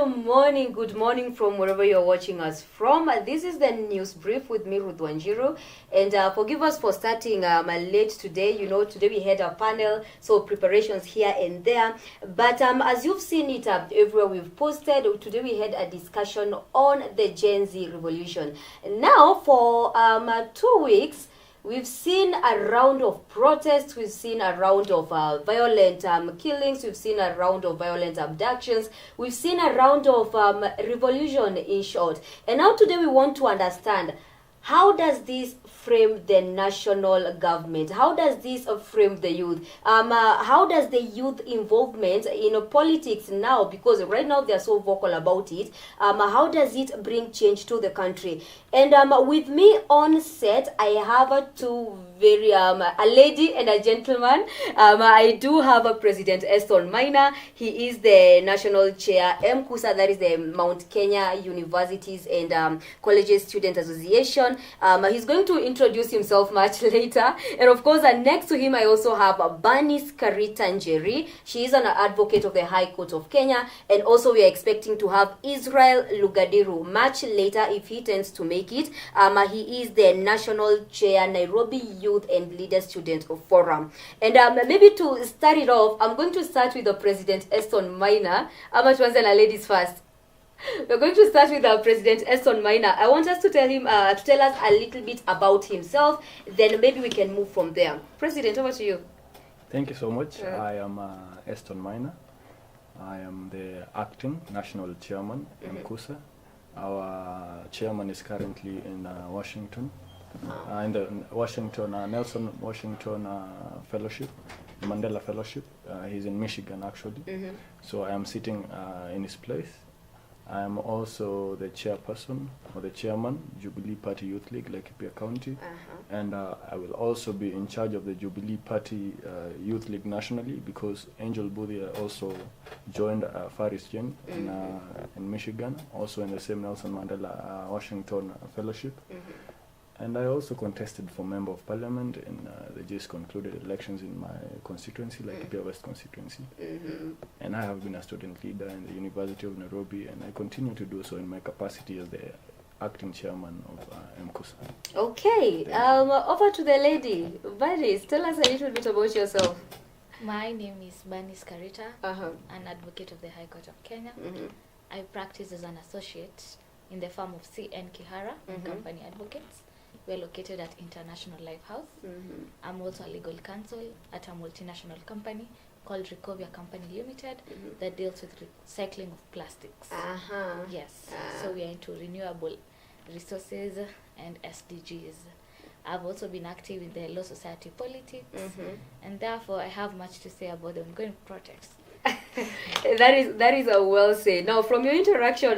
Good morning from wherever you're watching us from. This is the news brief with me, Ruth Wanjiku. And forgive us for starting late today. You know, today we had a panel, so preparations here and there. But as you've seen it everywhere we've posted, today we had a discussion on the Genz revolution. Now, for 2 weeks, we've seen a round of protests, we've seen a round of violent killings, we've seen a round of violent abductions, we've seen a round of revolution in short. And now today we want to understand, how does this frame the national government? How does this frame the youth? How does the youth involvement in politics now, because right now they are so vocal about it, how does it bring change to the country? And with me on set, I have two very, a lady and a gentleman. I do have a President Eston Maina. He is the National Chair, MKUSA, that is the Mount Kenya Universities and Colleges Student Association. He's going to introduce himself much later. And of course, next to him, I also have Bernice Karitanjeri. She is an advocate of the High Court of Kenya. And also, we are expecting to have Israel Lugadiru much later if he tends to make it. He is the National Chair, Nairobi Youth and Leader Student Forum. And maybe to start it off, I'm going to start with the President Eston Maina. Ladies first. We're going to start with our President Eston Maina. I want us to tell him to tell us a little bit about himself. Then maybe we can move from there. President, over to you. Thank you so much. I am Eston Maina. I am the acting national chairman, MKUSA. Our chairman is currently in Washington, in the Washington Nelson Washington Fellowship, Mandela Fellowship. He's in Michigan actually. So I am sitting in his place. I am also the chairperson or the chairman, Jubilee Party Youth League, Laikipia County. And I will also be in charge of the Jubilee Party Youth League nationally, because Angel Boothia also joined Faris Jen in Michigan, also in the same Nelson Mandela Washington Fellowship. And I also contested for Member of Parliament in the just concluded elections in my constituency, Laikipia West constituency. And I have been a student leader in the University of Nairobi, and I continue to do so in my capacity as the acting chairman of MKUSA. Okay, over to the lady. Bernice, tell us a little bit about yourself. My name is Bernice Karita, an advocate of the High Court of Kenya. I practice as an associate in the firm of C.N. Kihara and Company Advocates. We're located at International Lifehouse. I'm also a legal counsel at a multinational company called Recovia Company Limited that deals with recycling of plastics. Yes, so we are into renewable resources and SDGs. I've also been active in the law society politics, and therefore I have much to say about the ongoing protests. That is a well said. Now, from your interaction,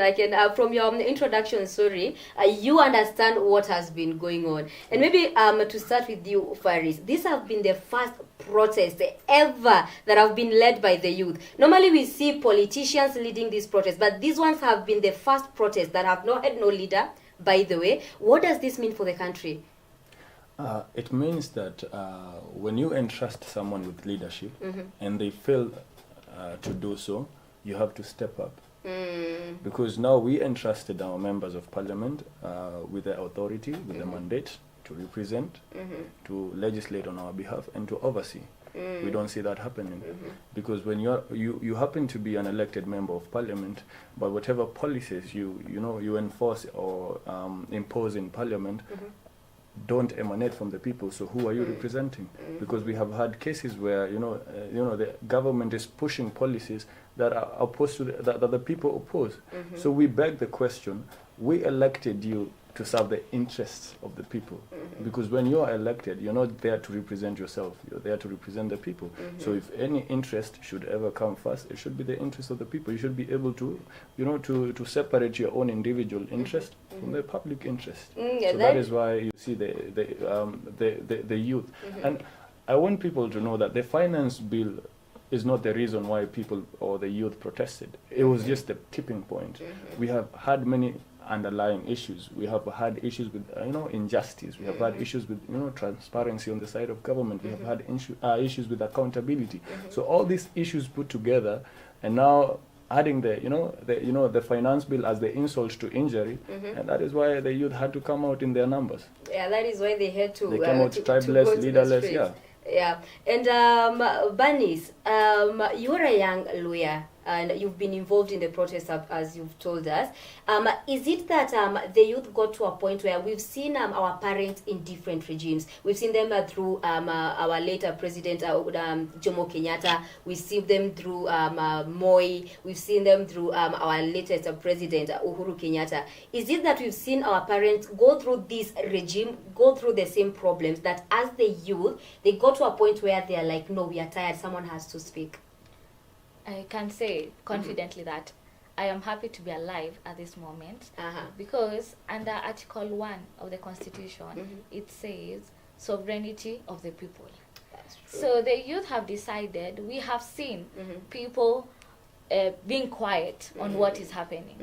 from your introduction, you understand what has been going on. And maybe to start with you, Faris, these have been the first protests ever that have been led by the youth. Normally, we see politicians leading these protests, but these ones have been the first protests that have had no leader. By the way, what does this mean for the country? It means that when you entrust someone with leadership and they fail to do so, you have to step up. Because now we entrusted our members of parliament with the authority, with the mandate to represent, to legislate on our behalf, and to oversee. We don't see that happening, because when you happen to be an elected member of parliament, but whatever policies you enforce or impose in parliament don't emanate from the people. So who are you representing? Because we have had cases where the government is pushing policies that are opposed to that the people oppose. So we beg the question: we elected you to serve the interests of the people, because when you are elected, you're not there to represent yourself. You're there to represent the people. So if any interest should ever come first, it should be the interest of the people. You should be able to, to separate your own individual interest from the public interest. So that is why you see the youth. And I want people to know that the finance bill is not the reason why people or the youth protested. It was just the tipping point. We have had many underlying issues. We have had issues with injustice. We have had issues with transparency on the side of government. We have had issues with accountability. So all these issues put together, and now adding the finance bill as the insult to injury, and that is why the youth had to come out in their numbers. Yeah, that is why they had to. They came out tribeless, leaderless. Yeah. Yeah, and Bernice, you're a young lawyer and you've been involved in the protest as you've told us. Is it that the youth got to a point where we've seen our parents in different regimes? We've seen them through our later president Jomo Kenyatta. We've seen them through Moi. We've seen them through our latest president Uhuru Kenyatta. Is it that we've seen our parents go through this regime, go through the same problems, that as the youth, they got to a point where they're like, no, we are tired, someone has to speak? I can say confidently that I am happy to be alive at this moment, because under Article 1 of the Constitution, it says sovereignty of the people. That's true. So the youth have decided, we have seen people being quiet on what is happening.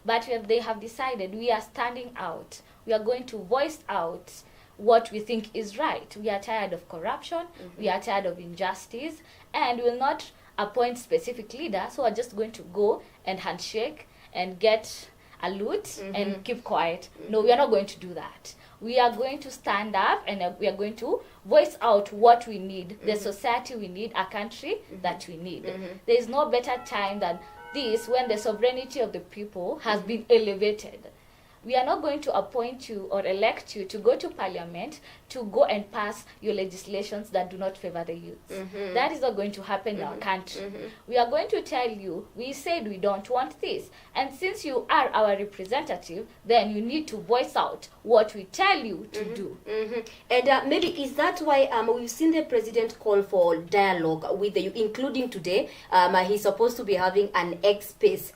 But they have decided, we are standing out. We are going to voice out what we think is right. We are tired of corruption. We are tired of injustice. And we will not appoint specific leaders who are just going to go and handshake and get a loot and keep quiet. No, we are not going to do that. We are going to stand up and we are going to voice out what we need, the society we need, a country that we need. There is no better time than this, when the sovereignty of the people has been elevated. We are not going to appoint you or elect you to go to parliament to go and pass your legislations that do not favor the youth. That is not going to happen in our country. We are going to tell you, we said we don't want this. And since you are our representative, then you need to voice out what we tell you to do. And maybe is that why we've seen the president call for dialogue with the youth, including today. He's supposed to be having an X-Space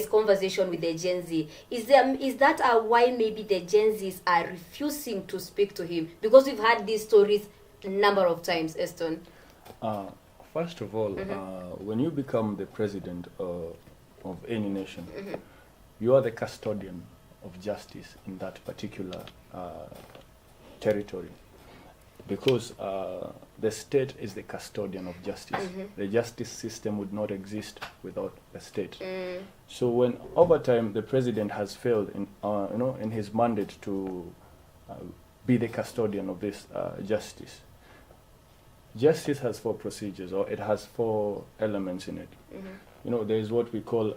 conversation with the Gen Z. Is that why maybe the Gen Zs are refusing to speak to him? Because we've had these stories a number of times, Eston. First of all, when you become the president of any nation, you are the custodian of justice in that particular territory. Because the state is the custodian of justice. The justice system would not exist without the state. So when over time the president has failed in his mandate to be the custodian of this justice. Justice has 4 procedures, or it has 4 elements in it. There is what we call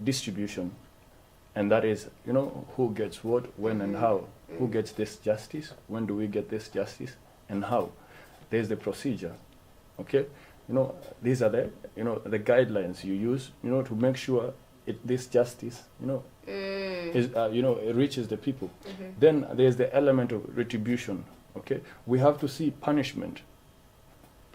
distribution, and that is, who gets what, when, and how. Who gets this justice? When do we get this justice? And how? There's the procedure. Okay? These are the guidelines you use, to make sure this justice, is, it reaches the people. Then there's the element of retribution. Okay? We have to see punishment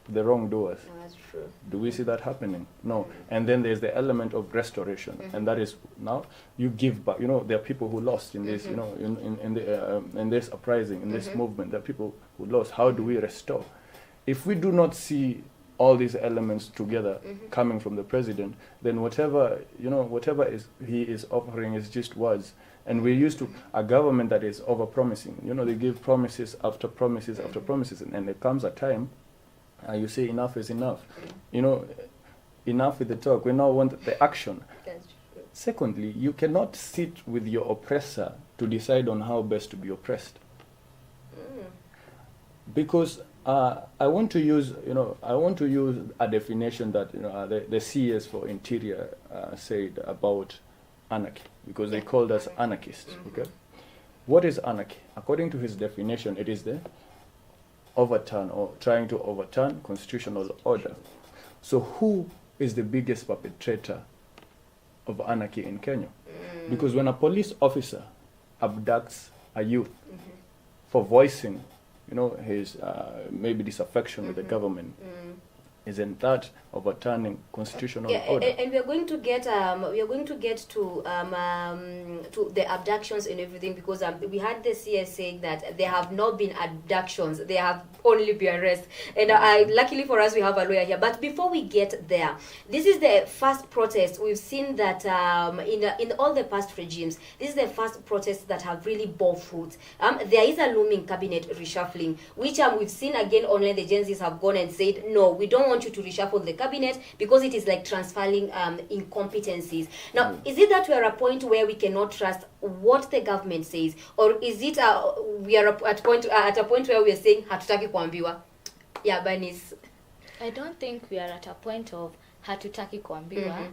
the wrongdoers. No, that's true. Do we see that happening? No. And then there's the element of restoration, and that is, now you give back. There are people who lost in this, in this uprising, in this movement. There are people who lost. How do we restore? If we do not see all these elements together coming from the president, then whatever he is offering is just words. And we're used to a government that is over-promising. They give promises after promises after promises, and there comes a time you say enough is enough. Enough with the talk. We now want the action. That's true. Secondly, you cannot sit with your oppressor to decide on how best to be oppressed. Because I want to use a definition that the CS for Interior said about anarchy, because they called us anarchists. Okay, what is anarchy? According to his definition, it is the overturn or trying to overturn constitutional order. So who is the biggest perpetrator of anarchy in Kenya? Because when a police officer abducts a youth for voicing, his maybe disaffection with the government, isn't that overturning constitutional order? And we are going to get to the abductions and everything, because we had the CS saying that there have not been abductions, there have only been arrests. And luckily for us, we have a lawyer here. But before we get there, this is the first protest we've seen that in all the past regimes. This is the first protest that have really bore fruit. There is a looming cabinet reshuffling, which we've seen again online. The Gen Zs have gone and said, no, we don't want you to reshuffle the cabinet because it is like transferring incompetencies. Now, is it that we are at a point where we cannot trust what the government says, or is it we are at a point where we are saying hatutaki kuambiwa? Yeah, Banis. I don't think we are at a point of hatutaki kuambiwa.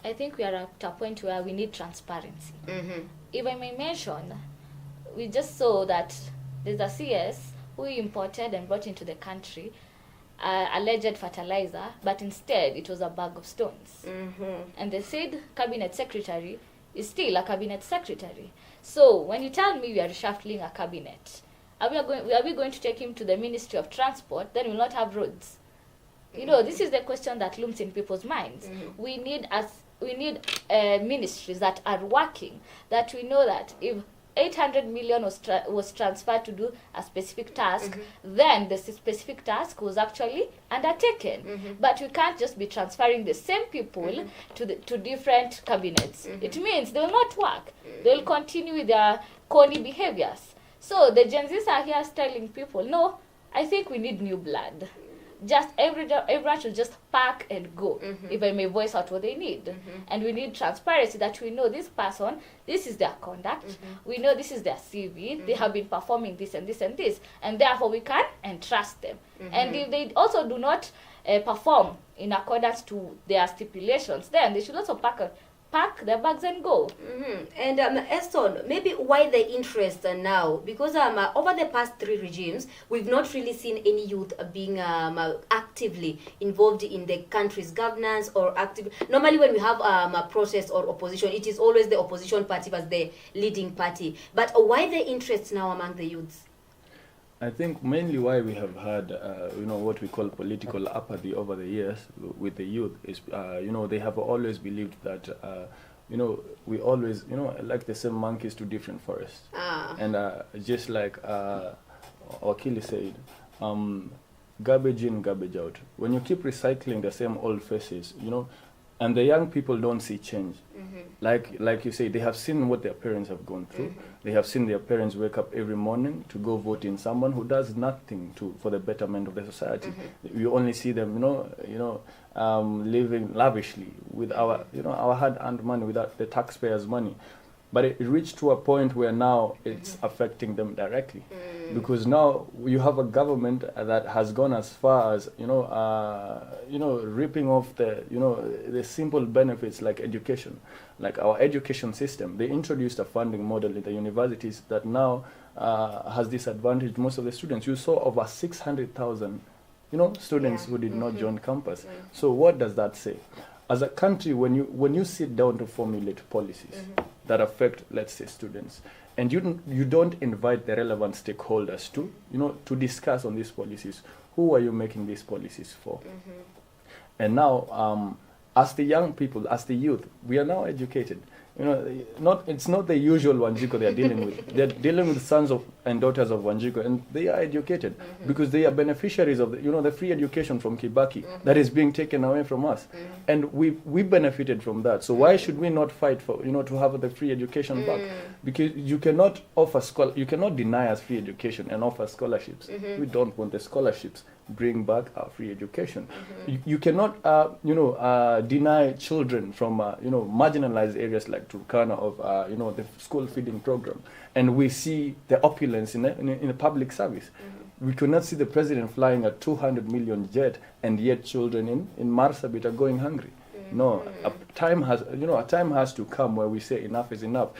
I think we are at a point where we need transparency. If I may mention, we just saw that there's a CS who imported and brought into the country alleged fertilizer, but instead it was a bag of stones. And the said cabinet secretary is still a cabinet secretary. So when you tell me we are reshuffling a cabinet, are we going to take him to the Ministry of Transport? Then we'll not have roads. You know, this is the question that looms in people's minds. We need ministries that are working, that we know that if 800 million was transferred to do a specific task, then the specific task was actually undertaken. But we can't just be transferring the same people to different cabinets. It means they will not work. They will continue with their corny behaviors. So the Genzs are here telling people, no, I think we need new blood. Just everyone should just pack and go, if I may voice out what they need. And we need transparency, that we know this person, this is their conduct, we know this is their CV, they have been performing this and this and this, and therefore we can entrust them. And if they also do not perform in accordance to their stipulations, then they should also pack their bags and go. And Eston, maybe why the interest now? Because over the past 3 regimes, we've not really seen any youth being actively involved in the country's governance or active. Normally, when we have a protest or opposition, it is always the opposition party as the leading party. But why the interest now among the youths? I think mainly why we have had, what we call political apathy over the years with the youth is, they have always believed that, we always, like the same monkeys to different forests. And just like Wakili said, garbage in, garbage out. When you keep recycling the same old faces, and the young people don't see change. Like you say, they have seen what their parents have gone through. They have seen their parents wake up every morning to go vote in someone who does nothing for the betterment of the society. You only see them, living lavishly with our hard-earned money, without the taxpayers' money. But it reached to a point where now it's affecting them directly, because now you have a government that has gone as far as ripping off the simple benefits like education, like our education system. They introduced a funding model in the universities that now has disadvantaged most of the students. You saw over 600,000, students who did not join campus. So what does that say? As a country, when you sit down to formulate policies that affect, let's say, students, and you don't invite the relevant stakeholders to discuss on these policies, who are you making these policies for? And now, as the young people, as the youth, we are now educated. It's not the usual Wanjiku they are dealing with. They're dealing with sons and daughters of Wanjiku, and they are educated because they are beneficiaries of the free education from Kibaki that is being taken away from us, and we benefited from that. So why should we not fight for to have the free education back? Because you cannot you cannot deny us free education and offer scholarships. We don't want the scholarships. Bring back our free education. You cannot, deny children from, marginalized areas like Turkana of, the school feeding program. And we see the opulence in the public service. We cannot see the president flying a 200 million jet, and yet children in Marsabit are going hungry. No, a time has to come where we say enough is enough.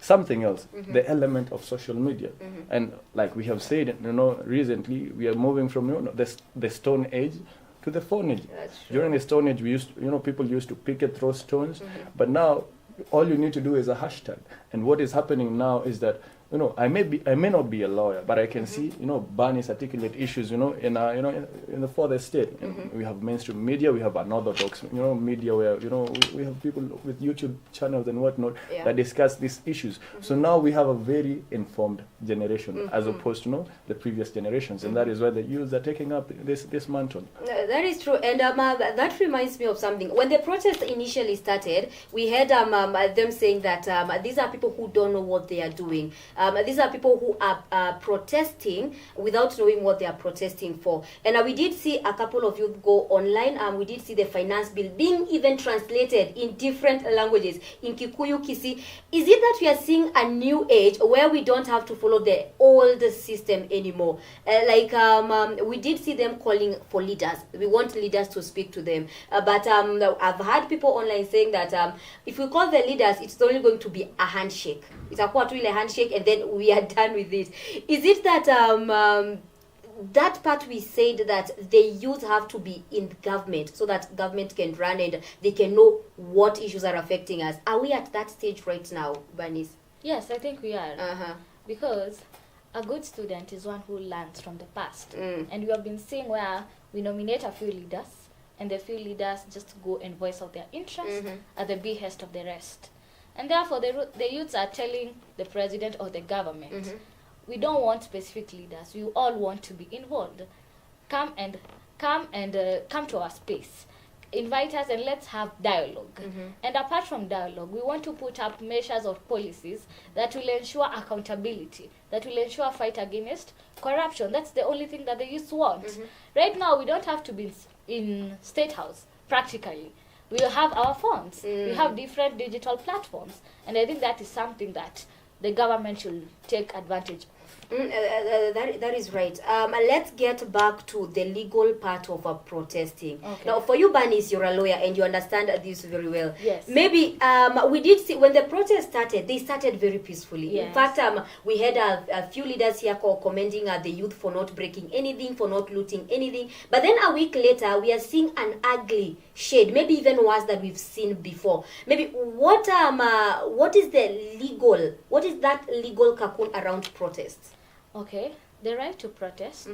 Something else, the element of social media. And like we have said, recently we are moving from the Stone Age to the Phone Age. During the Stone Age, we used people used to pick and throw stones, but now all you need to do is a hashtag. And what is happening now is that I may not be a lawyer, but I can see Barney's articulate issues in the further state. And we have mainstream media, we have unorthodox media where we have people with YouTube channels and whatnot that discuss these issues. So now we have a very informed generation as opposed to the previous generations, and that is why the youths are taking up this mantle. That is true, and that reminds me of something. When the protest initially started, we had them saying that these are people who don't know what they are doing. These are people who are protesting without knowing what they are protesting for. And we did see a couple of youth go online. We did see the finance bill being even translated in different languages, in Kikuyu, Kisi. Is it that we are seeing a new age where we don't have to follow the old system anymore? We did see them calling for leaders. We want leaders to speak to them. But I've heard people online saying that if we call the leaders, it's only going to be a handshake. It's a handshake, and then we are done with it. Is it that that part we said that the youth have to be in government so that government can run and they can know what issues are affecting us? Are we at that stage right now, Bernice? Yes, I think we are. Because a good student is one who learns from the past. And we have been seeing where we nominate a few leaders, and the few leaders just go and voice out their interests at the behest of the rest. And therefore, the youths are telling the president or the government, we don't want specific leaders. We all want to be involved. Come to our space. Invite us and let's have dialogue. And apart from dialogue, we want to put up measures of policies that will ensure accountability, that will ensure fight against corruption. That's the only thing that the youth want. Right now, we don't have to be in State House, practically. We have our phones. We have different digital platforms. And I think that is something that the government should take advantage of. That is right. Let's get back to the legal part of protesting. Okay. Now, for you, Bernice, you're a lawyer and you understand this very well. Yes. Maybe we did see when the protest started, they started very peacefully. Yes. In fact, we had a few leaders here commending the youth for not breaking anything, for not looting anything. But then a week later, we are seeing an ugly shade, maybe even worse than we've seen before. Maybe what is that legal cocoon around protests? Okay, the right to protest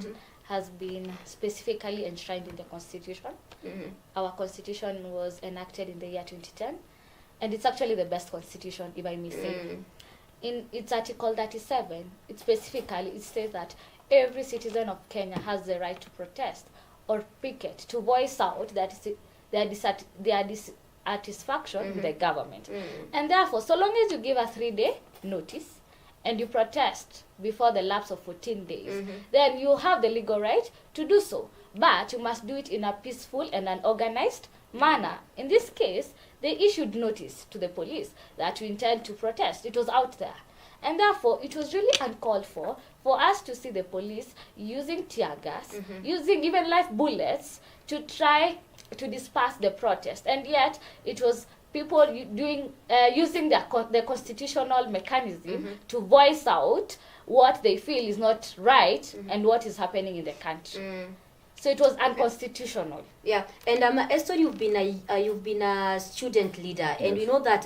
has been specifically enshrined in the Constitution. Our Constitution was enacted in the year 2010, and it's actually the best Constitution, if I may say. In its Article 37, it says that every citizen of Kenya has the right to protest or picket, to voice out their dissatisfaction with the government. And therefore, so long as you give a 3-day notice, and you protest before the lapse of 14 days, then you have the legal right to do so. But you must do it in a peaceful and an organized manner. In this case, they issued notice to the police that you intend to protest. It was out there. And therefore, it was really uncalled for us to see the police using tear gas, using even live bullets to try to disperse the protest. And yet, it was people using the constitutional mechanism to voice out what they feel is not right and what is happening in the country. So it was unconstitutional. Yeah, and Esther, you've been a student leader, and we know that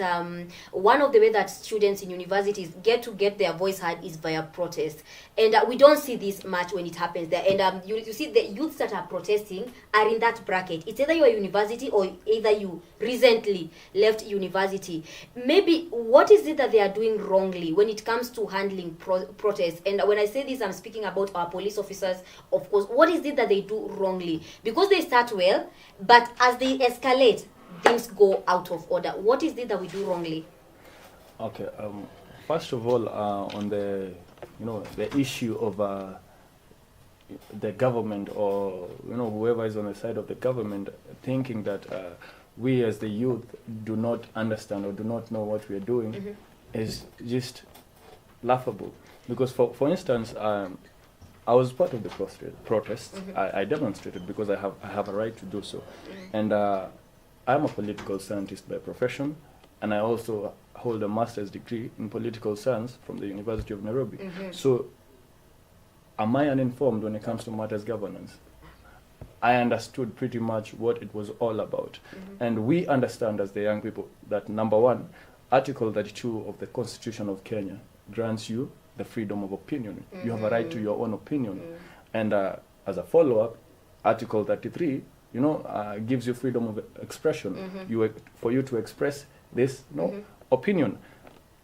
one of the way that students in universities get their voice heard is via protest, and we don't see this much when it happens there. And you see the youths that are protesting are in that bracket. It's either you're a university or either you recently left university. Maybe what is it that they are doing wrongly when it comes to handling protests? And when I say this, I'm speaking about our police officers, of course. What is it that they do wrongly? Because they start well, but as they escalate, things go out of order. What is it that we do wrongly? Okay. First of all, on the issue of the government, or whoever is on the side of the government thinking that we as the youth do not understand or do not know what we are doing is just laughable. Because for instance, I was part of the protest. I demonstrated because I have a right to do so. And I'm a political scientist by profession, and I also hold a master's degree in political science from the University of Nairobi. So am I uninformed when it comes to matters governance? I understood pretty much what it was all about. And we understand as the young people that, number one, Article 32 of the Constitution of Kenya grants you the freedom of opinion. You have a right to your own opinion. And as a follow-up, Article 33, gives you freedom of expression. For you to express this opinion.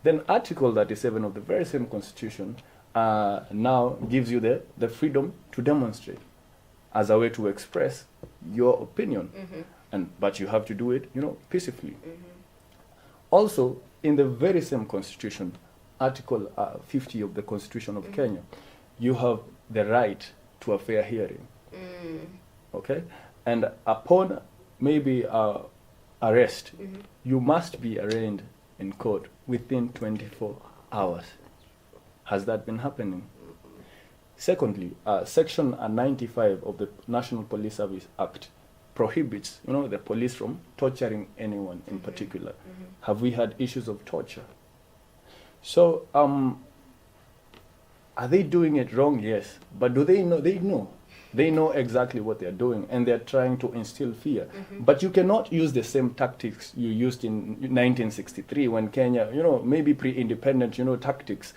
Then Article 37 of the very same Constitution now gives you the freedom to demonstrate as a way to express your opinion. But you have to do it, peacefully. Also, in the very same Constitution, Article 50 of the Constitution of Kenya, you have the right to a fair hearing. Okay? And upon maybe arrest, you must be arraigned in court within 24 hours. Has that been happening? Secondly, Section 95 of the National Police Service Act prohibits, the police from torturing anyone in particular. Have we had issues of torture? So, are they doing it wrong? Yes. But do they know? They know. They know exactly what they're doing, and they're trying to instill fear. But you cannot use the same tactics you used in 1963 when Kenya, maybe pre-independent, tactics.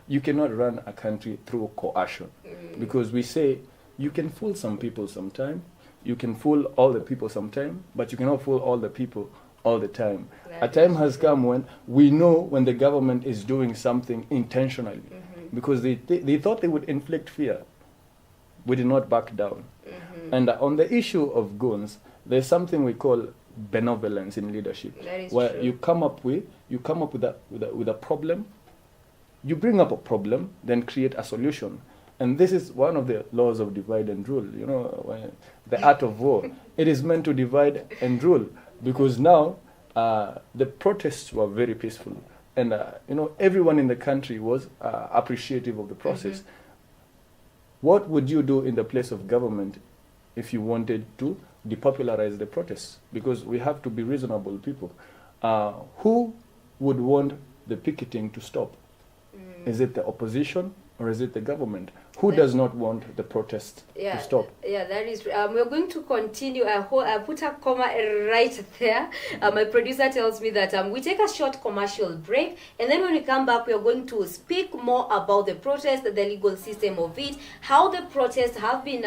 You cannot run a country through coercion. Because we say, you can fool some people sometime, you can fool all the people sometime, but you cannot fool all the people all the time. A time has come when we know when the government is doing something intentionally, because they thought they would inflict fear. We did not back down. And on the issue of guns, there's something we call benevolence in leadership, where true. you come up with a problem, you bring up a problem, then create a solution. And this is one of the laws of divide and rule. The art of war. It is meant to divide and rule, because now the protests were very peaceful, and everyone in the country was appreciative of the process. What would you do in the place of government if you wanted to depopularize the protests? Because we have to be reasonable people. Who would want the picketing to stop? Is it the opposition or is it the government? Who does not want the protest to stop? Yeah, that is. We're going to continue. I put a comma right there. My producer tells me that we take a short commercial break, and then when we come back, we are going to speak more about the protest, the legal system of it, how the protests have been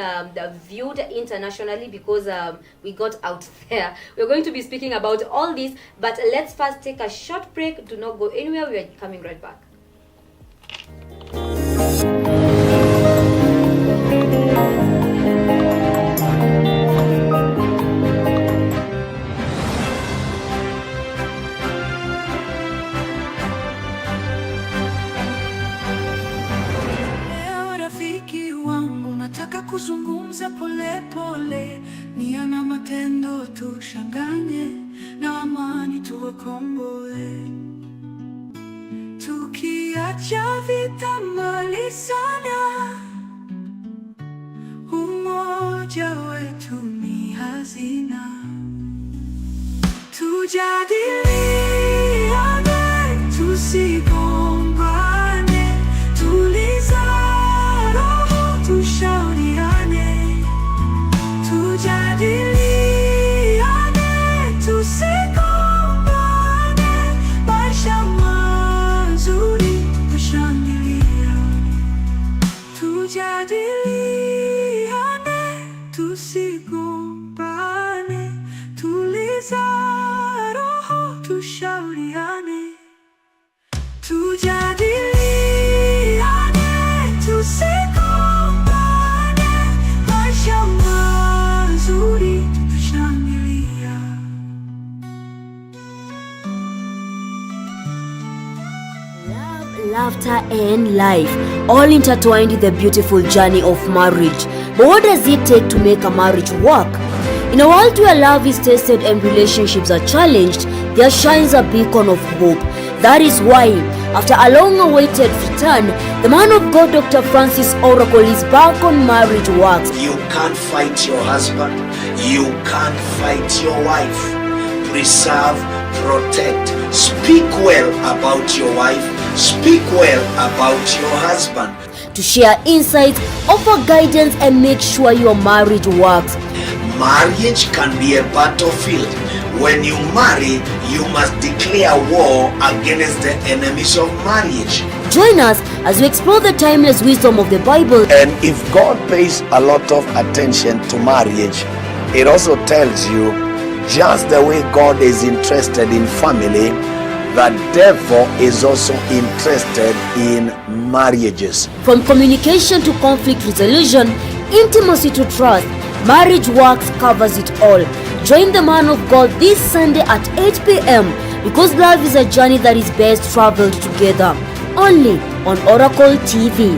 viewed internationally, because we got out there. We're going to be speaking about all this, but let's first take a short break. Do not go anywhere. We are coming right back. Kuzungumza pole pole, nia na matendo tuchanganye, na amani tuwakomboe. Tukiacha vita mali sana, umoja wetu ni hazina. Tujadiliane, tusigombane, tuliza roho, tushauriane. Tujadiliane, tusigombane, maisha mazuri tushangilia. Tujadiliane, tusigombane, tuliza roho, tushauriane. Tujadiliane, tusigombane, maisha mazuri tushangilia. Love, laughter, and life, all intertwined in the beautiful journey of marriage. But what does it take to make a marriage work? In a world where love is tested and relationships are challenged, there shines a beacon of hope. That is why, after a long-awaited return, the man of God, Dr. Francis Oracle, is back on Marriage Works. You can't fight your husband. You can't fight your wife. Preserve, protect, speak well about your wife. Speak well about your husband. To share insights, offer guidance, and make sure your marriage works. Marriage can be a battlefield. When you marry, you must declare war against the enemies of marriage. Join us as we explore the timeless wisdom of the Bible. And if God pays a lot of attention to marriage, it also tells you just the way God is interested in family, the devil is also interested in marriages. From communication to conflict resolution, intimacy to trust, Marriage Works covers it all. Join the man of God this Sunday at 8 p.m. because love is a journey that is best traveled together. Only on Oracle TV.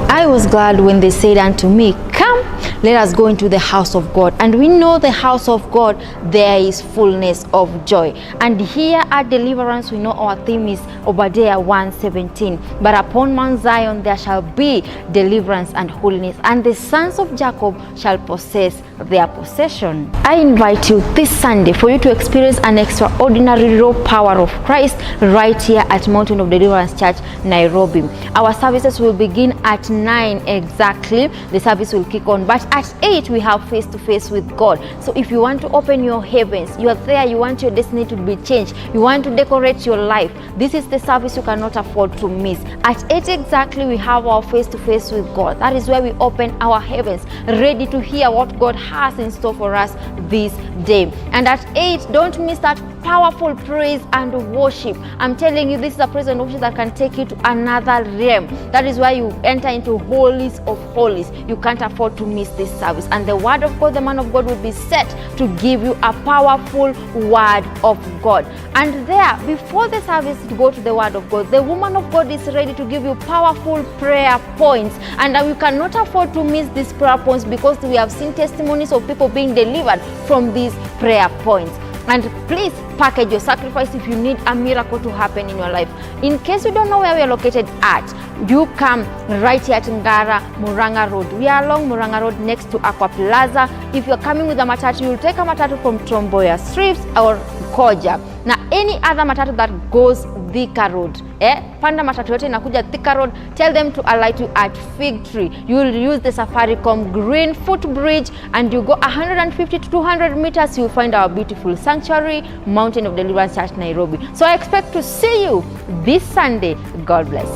I was glad when they said unto me, Come, let us go into the house of God. And we know the house of God, there is fullness of joy. And here at Deliverance, we know our theme is Obadiah 1:17. But upon Mount Zion there shall be deliverance and holiness, and the sons of Jacob shall possess their possession. I invite you this Sunday for you to experience an extraordinary raw power of Christ right here at Mountain of Deliverance Church, Nairobi. Our services will begin at 9 exactly. The service will kick on, but at 8 we have face-to-face with God. So if you want to open your heavens, you are there, you want your destiny to be changed, you want to decorate your life, this is the service you cannot afford to miss. At 8 exactly we have our face-to-face with God. That is where we open our heavens, ready to hear what God has in store for us this day. And at 8, don't miss that powerful praise and worship. I'm telling you, this is a praise and worship that can take you to another realm. That is why you enter into holies of holies. You can't afford to miss this service. And the word of God, the man of God will be set to give you a powerful word of God. And there, before the service to go to the word of God, the woman of God is ready to give you powerful prayer points. And you cannot afford to miss these prayer points, because we have seen testimonies of people being delivered from these prayer points. And please package your sacrifice if you need a miracle to happen in your life. In case you don't know where we are located at, you come right here at Ngara, Muranga Road. We are along Muranga Road next to Aqua Plaza. If you're coming with a matatu, you'll take a matatu from Tromboya Strips or Koja. Now any other matatu that goes Thika Road, panda matatu yote inakuja Thika Road, tell them to alight you at Fig Tree. You will use the Safaricom Green Footbridge, and you go 150 to 200 meters, you'll find our beautiful sanctuary, Mountain of Deliverance Church, Nairobi. So I expect to see you this Sunday. God bless.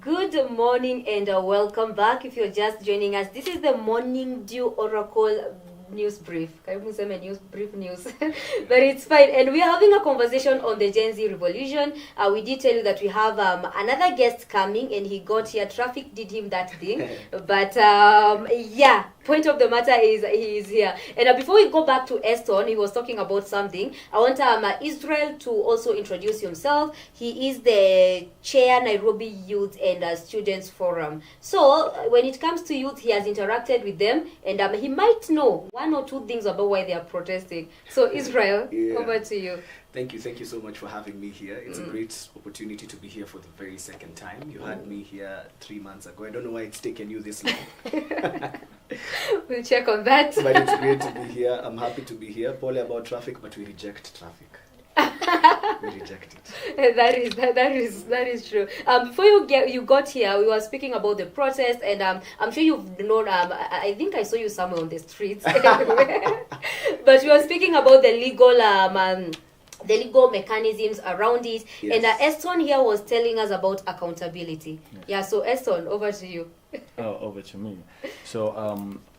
Good morning and welcome back. If you're just joining us, this is the Morning Dew Oracle news brief. Karibu niseme news brief news. But it's fine. And we are having a conversation on the Genz revolution. We did tell you that we have another guest coming, and he got here. Traffic did him that thing. But yeah, point of the matter is he is here. And before we go back to Eston, he was talking about something. I want Israel to also introduce himself. He is the chair Nairobi Youth and Students Forum. So when it comes to youth, he has interacted with them, and he might know one or two things about why they are protesting. So Israel, over to you. Thank you so much for having me here. It's a great opportunity to be here for the very second time. You had me here 3 months ago. I don't know why it's taken you this long. We'll check on that. But it's great to be here. I'm happy to be here. Probably about traffic, but we reject traffic. We reject it. That is true. Before you got here, we were speaking about the protest, and I'm sure you've known. I think I saw you somewhere on the streets. But we were speaking about the legal mechanisms around it. Yes. And Eston here was telling us about accountability. Yes. Yeah, so Eston, over to you. Oh, over to me. So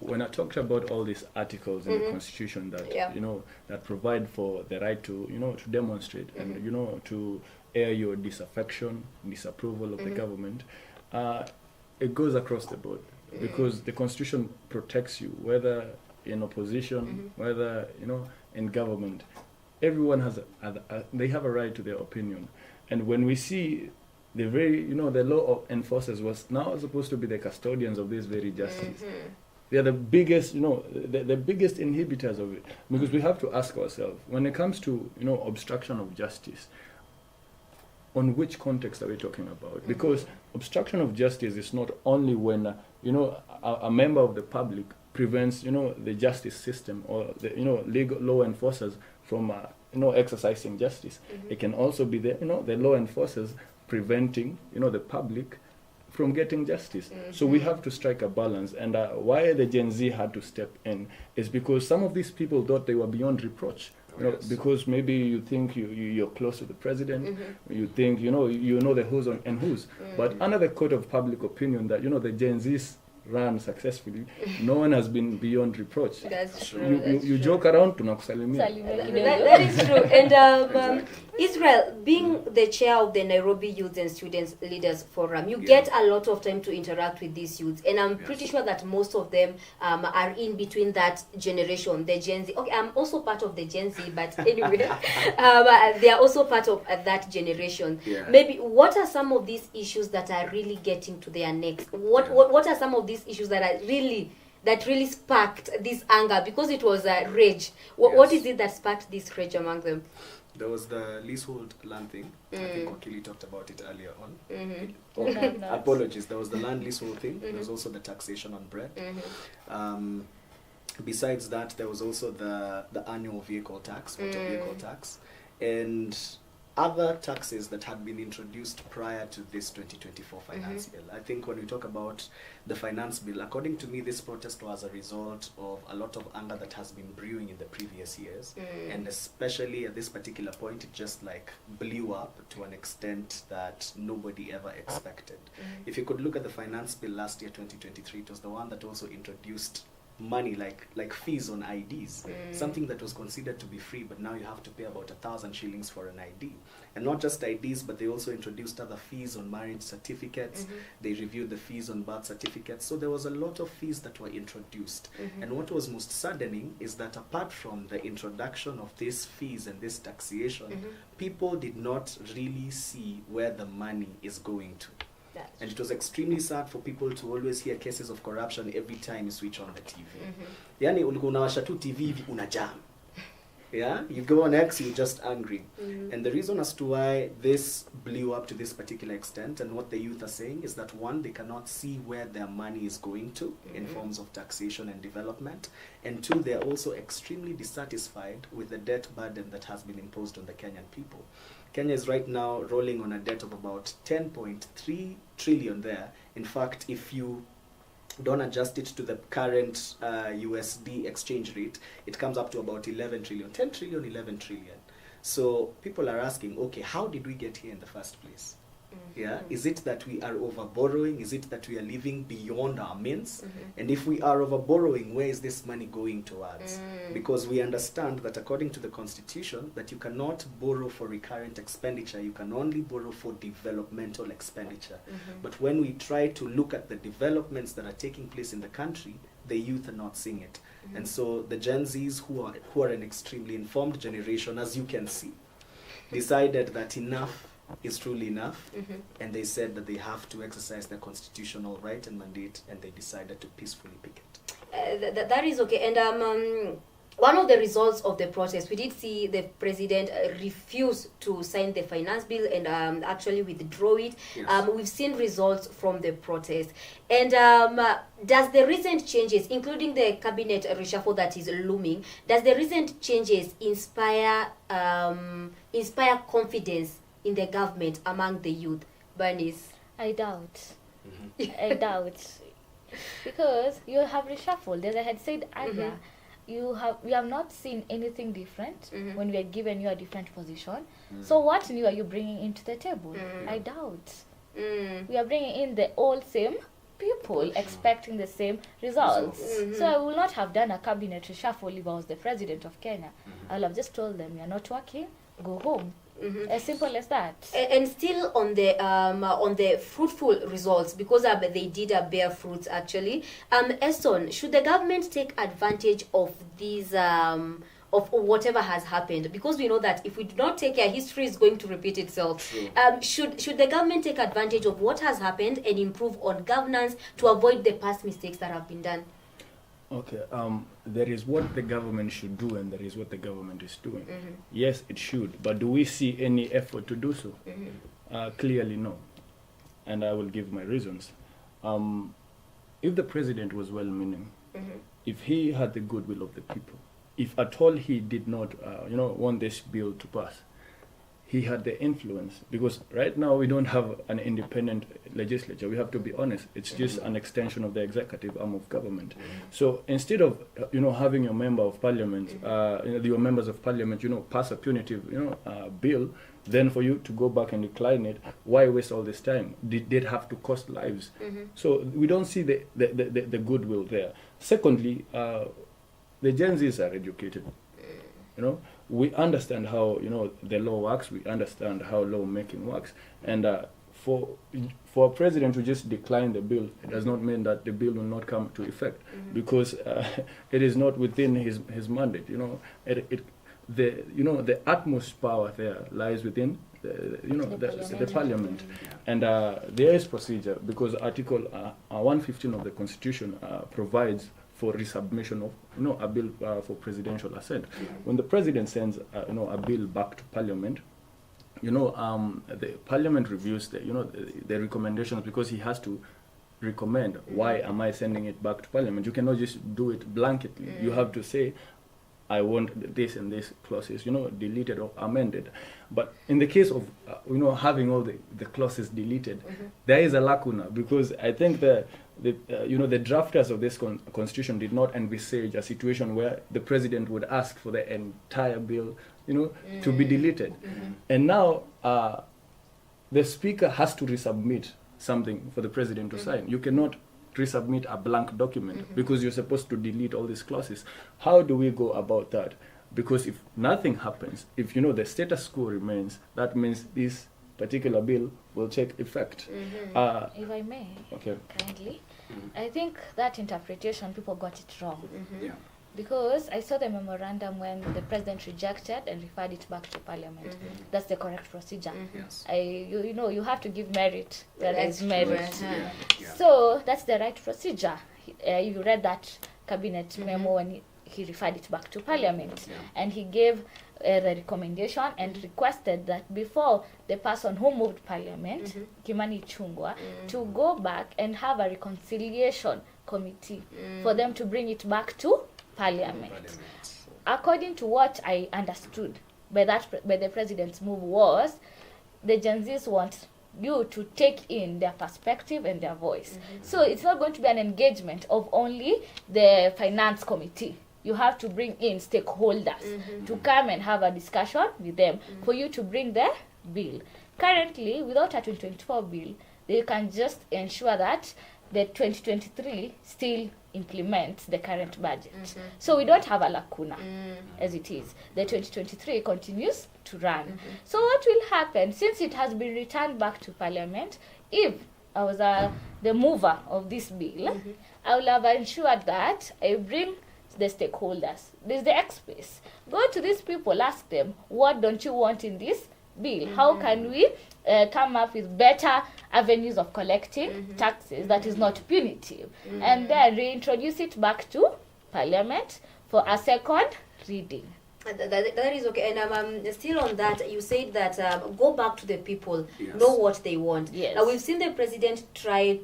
when I talked about all these articles in the Constitution that that provide for the right to to demonstrate and to air your disaffection, disapproval of the government, it goes across the board, because the Constitution protects you, whether in opposition, whether in government. Everyone has they have a right to their opinion. And when we see the very the law of enforcers was now supposed to be the custodians of this very justice, They are the biggest, the biggest inhibitors of it. Because we have to ask ourselves, when it comes to, obstruction of justice, on which context are we talking about? Because obstruction of justice is not only when, a member of the public prevents, the justice system or the, legal law enforcers from, exercising justice. It can also be the, the law enforcers preventing, the public from getting justice. So we have to strike a balance. And why the Gen Z had to step in is because some of these people thought they were beyond reproach. Because maybe you think you're close to the president, you think you know the who's and who's. But under the court of public opinion that the Gen Z's run successfully, no one has been beyond reproach. That's true. You joke around, tunakusalimia. That is true. And Israel, being the chair of the Nairobi Youth and Students Leaders Forum, you get a lot of time to interact with these youths, and I'm pretty sure that most of them are in between that generation, the Gen Z. Okay, I'm also part of the Gen Z, but anyway, they are also part of that generation. Maybe what are some of these issues that are really getting to their necks? What are some of these issues that are really sparked this anger? Because it was a rage. What is it that sparked this rage among them? There was the leasehold land thing. I think Wakili talked about it earlier on. Apologies. There was the land leasehold thing. There was also the taxation on bread. Besides that, there was also the annual vehicle tax, motor vehicle tax, and other taxes that had been introduced prior to this 2024 finance bill. I think when we talk about the finance bill, according to me, this protest was a result of a lot of anger that has been brewing in the previous years. And especially at this particular point, it just like blew up to an extent that nobody ever expected. If you could look at the finance bill last year, 2023, it was the one that also introduced money like fees on IDs, something that was considered to be free, but now you have to pay about 1,000 shillings for an ID. And not just IDs, but they also introduced other fees on marriage certificates. They reviewed the fees on birth certificates. So there was a lot of fees that were introduced. And what was most saddening is that apart from the introduction of these fees and this taxation, people did not really see where the money is going to. And it was extremely sad for people to always hear cases of corruption every time you switch on the TV. Yani ulikuwa unawasha tu TV hivi unajam. Yeah, you go on X, you're just angry. And the reason as to why this blew up to this particular extent and what the youth are saying is that one, they cannot see where their money is going to in forms of taxation and development. And two, they're also extremely dissatisfied with the debt burden that has been imposed on the Kenyan people. Kenya is right now rolling on a debt of about 10.3 trillion there. In fact, if you don't adjust it to the current USD exchange rate, it comes up to about 11 trillion. 10 trillion, 11 trillion. So people are asking, okay, how did we get here in the first place? Yeah, is it that we are over borrowing? Is it that we are living beyond our means? And if we are over borrowing, where is this money going towards? Because we understand that according to the constitution, that you cannot borrow for recurrent expenditure, you can only borrow for developmental expenditure. But when we try to look at the developments that are taking place in the country, the youth are not seeing it. And so the Gen Zs, who are an extremely informed generation, as you can see, decided that enough is truly enough, and they said that they have to exercise their constitutional right and mandate, and they decided to peacefully picket. That is okay. And one of the results of the protest, we did see the president refuse to sign the finance bill and actually withdraw it. We've seen results from the protest. And does the recent changes, including the cabinet reshuffle that is looming, does the recent changes inspire confidence in the government among the youth? Bernice? I doubt. I doubt. Because you have reshuffled. As I had said earlier, we have not seen anything different when we are given you a different position. So what new are you bringing into the table? I doubt. We are bringing in the all same people expecting the same results. So I will not have done a cabinet reshuffle if I was the president of Kenya. I will have just told them, you're not working, go home. As simple as that. And still on the fruitful results, because they did bear fruits actually. Eston, should the government take advantage of these of whatever has happened? Because we know that if we do not take care, history is going to repeat itself. Should the government take advantage of what has happened and improve on governance to avoid the past mistakes that have been done? Okay, there is what the government should do and there is what the government is doing. Yes, it should, but do we see any effort to do so? Clearly no, and I will give my reasons. If the president was well-meaning, if he had the goodwill of the people, if at all he did not, want this bill to pass, he had the influence, because right now we don't have an independent legislature. We have to be honest. It's just an extension of the executive arm of government. So instead of having your member of parliament, your members of parliament, pass a punitive, bill, then for you to go back and decline it, why waste all this time? Did have to cost lives? So we don't see the goodwill there. Secondly, the Genzs are educated. We understand how the law works. We understand how lawmaking works, and for a president to just decline the bill, it does not mean that the bill will not come to effect, because it is not within his mandate. The utmost power there lies within the parliament, and there is procedure, because Article 115 of the Constitution provides for resubmission of a bill for presidential assent. When the president sends a bill back to parliament, the parliament reviews the recommendations, because he has to recommend why am I sending it back to parliament. You cannot just do it blanketly. You have to say, I want this and this clauses, deleted or amended. But in the case of, having all the clauses deleted, there is a lacuna, because I think the drafters of this constitution did not envisage a situation where the president would ask for the entire bill, to be deleted. And now the speaker has to resubmit something for the president to sign. You cannot resubmit a blank document, because you're supposed to delete all these clauses. How do we go about that? Because if nothing happens, if the status quo remains, that means this particular bill will take effect. If I may, okay, kindly, I think that interpretation, people got it wrong. Yeah. Because I saw the memorandum when the president rejected and referred it back to parliament. That's the correct procedure. Yes. You have to give merit where there is merit. Yeah. So that's the right procedure. You read that cabinet memo when he referred it back to parliament, and he gave the recommendation and requested that before the person who moved parliament, Kimani Chungwa, to go back and have a reconciliation committee for them to bring it back to parliament. According to what I understood by the president's move was, the Genzs want you to take in their perspective and their voice. So it's not going to be an engagement of only the finance committee. You have to bring in stakeholders to come and have a discussion with them for you to bring the bill. Currently, without a 2024 bill, they can just ensure that the 2023 still implements the current budget. So we don't have a lacuna as it is. The 2023 continues to run. So what will happen, since it has been returned back to parliament, if I was the mover of this bill, I will have ensured that I bring the stakeholders. There's the experts. Go to these people, ask them, what don't you want in this bill? How can we come up with better avenues of collecting taxes that is not punitive? And then reintroduce it back to parliament for a second reading. That is okay. And still on that, you said that go back to the people, know what they want. Yes. Now we've seen the president try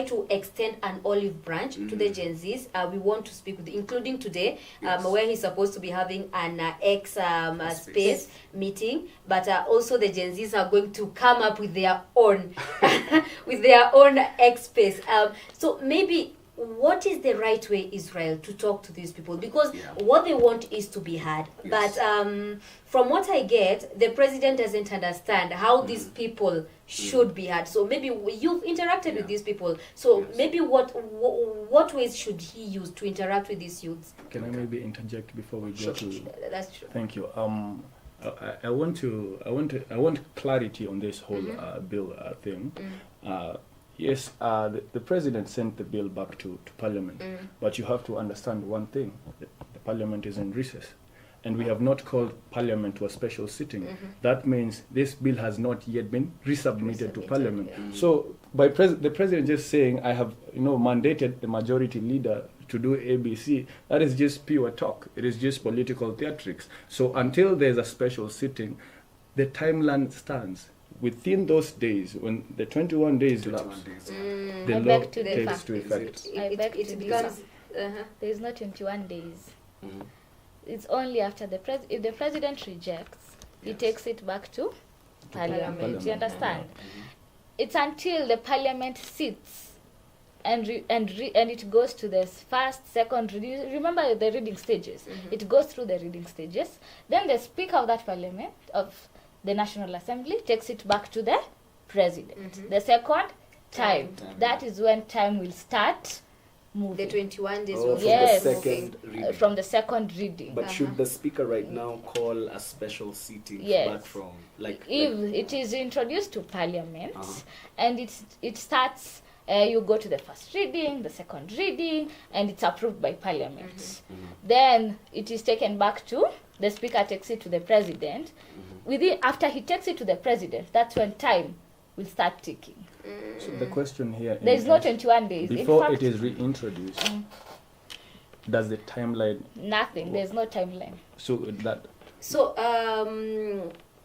to extend an olive branch to the Genzs. We want to speak with, including today, where he's supposed to be having an space meeting, but also the Genzs are going to come up with their own, X space. So maybe, what is the right way, Israel, to talk to these people? Because what they want is to be heard. But from what I get, the president doesn't understand how these people should be heard. So maybe you've interacted with these people. So maybe what ways should he use to interact with these youths? Can I maybe interject before we go to? That's true. Thank you. I want clarity on this whole bill thing. Yes, the president sent the bill back to parliament, but you have to understand one thing: the parliament is in recess, and we have not called Parliament to a special sitting, that means this bill has not yet been resubmitted to Parliament. So by the President just saying, I have mandated the majority leader to do ABC, that is just pure talk. It is just political theatrics. So until there's a special sitting, the timeline stands. Within those days, when the 21 days lapse, the law takes to effect. It becomes... There is not 21 days. It's only after if the president rejects, he takes it back to Parliament. You understand? It's until the Parliament sits and it goes to the first, second, remember the reading stages. It goes through the reading stages. Then the Speaker of that Parliament, of the National Assembly, takes it back to the President. The second time, that is when time will start moving. The 21 days from yes, the second reading. From the second reading. But should the Speaker right now call a special sitting back from if it is introduced to Parliament and it starts, you go to the first reading, the second reading, and it's approved by Parliament. Then it is taken back to the Speaker, takes it to the President. After he takes it to the President, that's when time will start ticking. So the question here there is no 21 days. Before it is reintroduced, does the timeline... Nothing. There's no timeline. So that... So,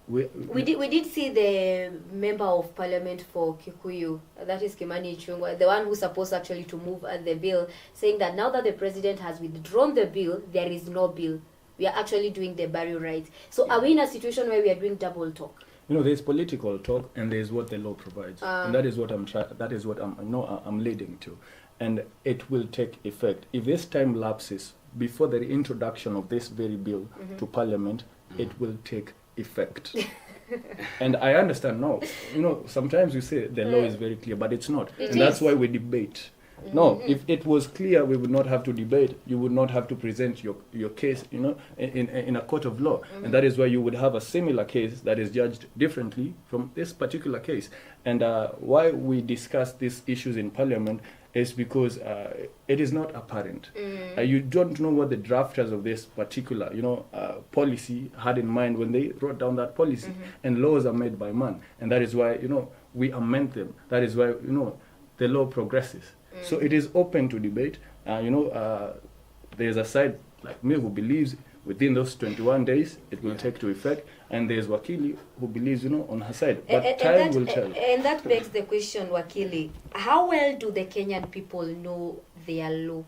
we did see the member of Parliament for Kikuyu, that is Kimani Ichung'wah, the one who's supposed actually to move the bill, saying that now that the President has withdrawn the bill, there is no bill. We are actually doing the burial rights. So are we in a situation where we are doing double talk? There's political talk and there's what the law provides, and that is what I'm leading to, and it will take effect if this time lapses before the introduction of this very bill to Parliament. It will take effect. And I understand now. Sometimes we say the law is very clear, but it's not, and that's why we debate. No, if it was clear, we would not have to debate. You would not have to present your case, in a court of law. And that is why you would have a similar case that is judged differently from this particular case. And why we discuss these issues in Parliament is because it is not apparent. You don't know what the drafters of this particular, policy had in mind when they wrote down that policy. And laws are made by man. And that is why, we amend them. That is why, the law progresses. So it is open to debate. There's a side like me who believes within those 21 days it will take to effect, and there's Wakili who believes, on her side. But time will tell. And that begs the question, Wakili, how well do the Kenyan people know their law?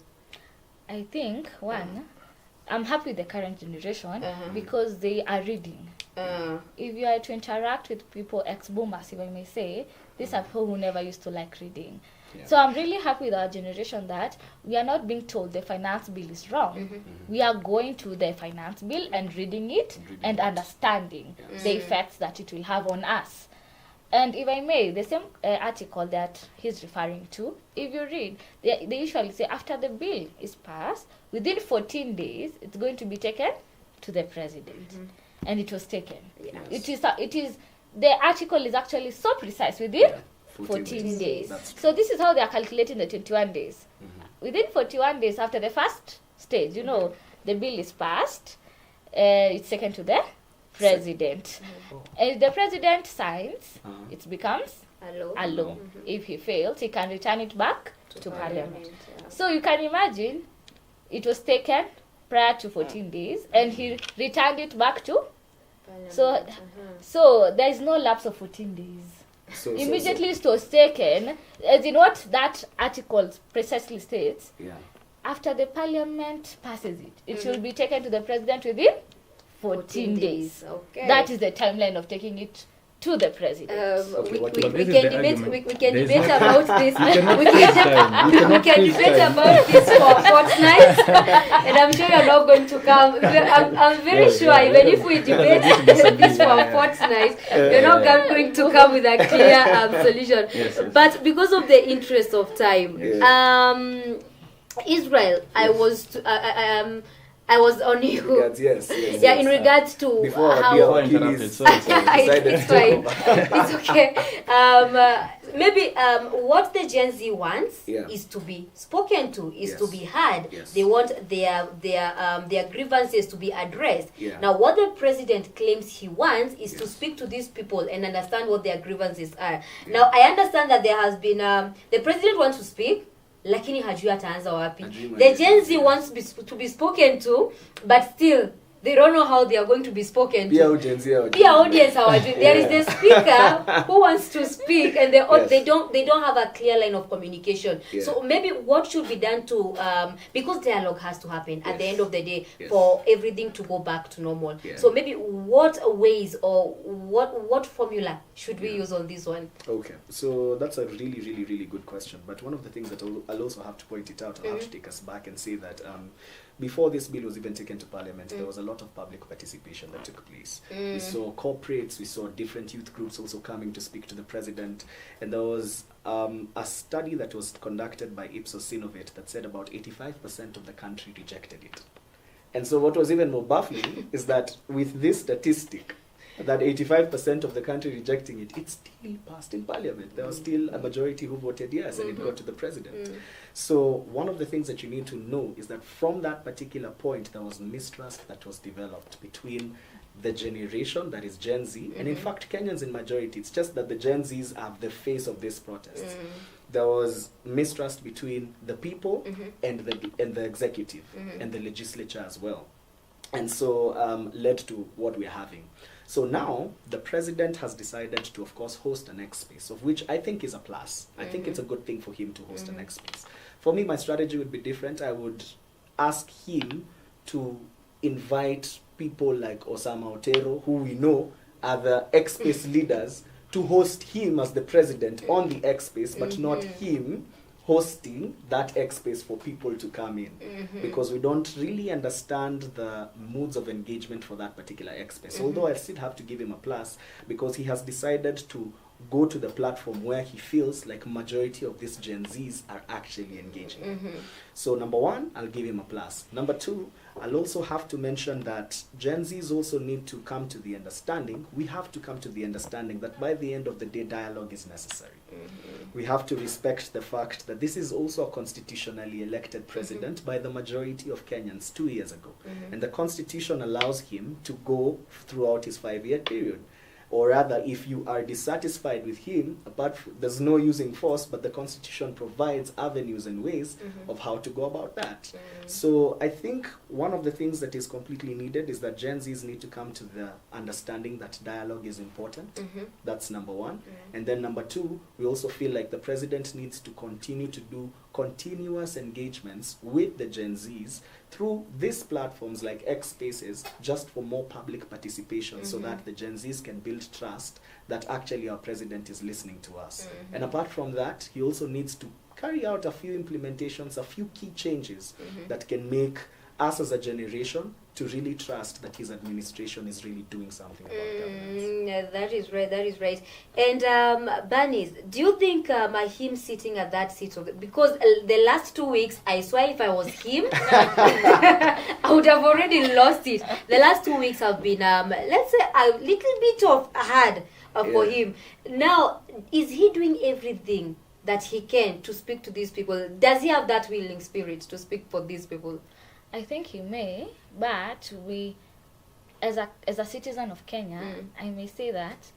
I think, I'm happy with the current generation because they are reading. If you are to interact with people, ex-boomers, if I may say, these are people who never used to like reading. So I'm really happy with our generation that we are not being told the finance bill is wrong. We are going to the finance bill and reading it and understanding the effects that it will have on us. And if I may, the same article that he's referring to, if you read, they usually say after the bill is passed, within 14 days, it's going to be taken to the President. And it was taken. It is the article is actually so precise within 14 days. So this is how they are calculating the 21 days. Within 41 days after the first stage, the bill is passed, it's taken to the President. And if the President signs, it becomes a law. If he fails, he can return it back to Parliament. So you can imagine, it was taken prior to 14 days, and he returned it back to Parliament. So there is no lapse of 14 days. Immediately it was taken, as in what that article precisely states, after the Parliament passes it, it should be taken to the President within 14 days. Okay. That is the timeline of taking it to the President. We can debate about this. We can debate about this for fortnights, and I'm sure you're not going to come. I'm very sure even if we debate this for fortnights, you're not going to come with a clear solution. But because of the interest of time, Israel, I was on you. In regards to before how I interrupted, it's fine. It's okay. maybe what the Gen Z wants Yeah. is to be spoken to, is Yes. to be heard. Yes. They want their grievances to be addressed. Yeah. Now, what the president claims he wants is to Yes. speak to these people and understand what their grievances are. Now, I understand that there has been the president wants to speak, lakini hajui ataanza wapi. The Gen Z wants to be spoken to, but still they don't know how they are going to be spoken to. Be audience hawajui. There is the speaker who wants to speak, and they don't have a clear line of communication. Yeah. So maybe what should be done to because dialogue has to happen at the Yes. end of the day Yes. for everything to go back to normal. Yeah. So maybe what ways or what formula should we use on this one? Okay, so that's a really, really, really good question. But one of the things that I'll also have to point it out, I'll have to take us back and say that before this bill was even taken to Parliament, there was a lot of public participation that took place. We saw corporates, we saw different youth groups also coming to speak to the president, and there was a study that was conducted by Ipsos Innovate that said about 85% of the country rejected it. And so what was even more baffling is that with this statistic, that 85% of the country rejecting it, it still passed in Parliament. There was still a majority who voted yes, and it got to the president. So one of the things that you need to know is that from that particular point, there was mistrust that was developed between the generation, that is Gen Z, and in fact, Kenyans in majority. It's just that the Gen Zs are the face of these protests. There was mistrust between the people and the executive and the legislature as well. And so led to what we're having. So now the president has decided to, of course, host an X Space, of which I think is a plus. I think it's a good thing for him to host an X Space. For me, my strategy would be different. I would ask him to invite people like Osama Otero, who we know are the X Space leaders, to host him as the president on the X Space, but not him hosting that X Space for people to come in, because we don't really understand the moods of engagement for that particular X Space. Although I still have to give him a plus, because he has decided to go to the platform where he feels like majority of these Gen Zs are actually engaging. So number one, I'll give him a plus. Number two, I'll also have to mention that Gen Zs also need to come to the understanding, we have to come to the understanding that by the end of the day, dialogue is necessary. We have to respect the fact that this is also a constitutionally elected president by the majority of Kenyans 2 years ago. And the constitution allows him to go throughout his 5-year period. Or rather, if you are dissatisfied with him, there's no using force, but the Constitution provides avenues and ways of how to go about that. So I think one of the things that is completely needed is that Gen Zs need to come to the understanding that dialogue is important. That's number one. And then number two, we also feel like the president needs to continue to do continuous engagements with the Gen Zs through these platforms like X Spaces, just for more public participation, so that the Gen Zs can build trust that actually our president is listening to us. And apart from that, he also needs to carry out a few implementations, a few key changes that can make us as a generation to really trust that his administration is really doing something about governance. Yeah, that is right. And Bernice, do you think him sitting at that seat because the last 2 weeks, I swear if I was him, I would have already lost it. The last 2 weeks have been, let's say, a little bit of hard for him. Now, is he doing everything that he can to speak to these people? Does he have that willing spirit to speak for these people? I think he may, but we, as a citizen of Kenya, I may say that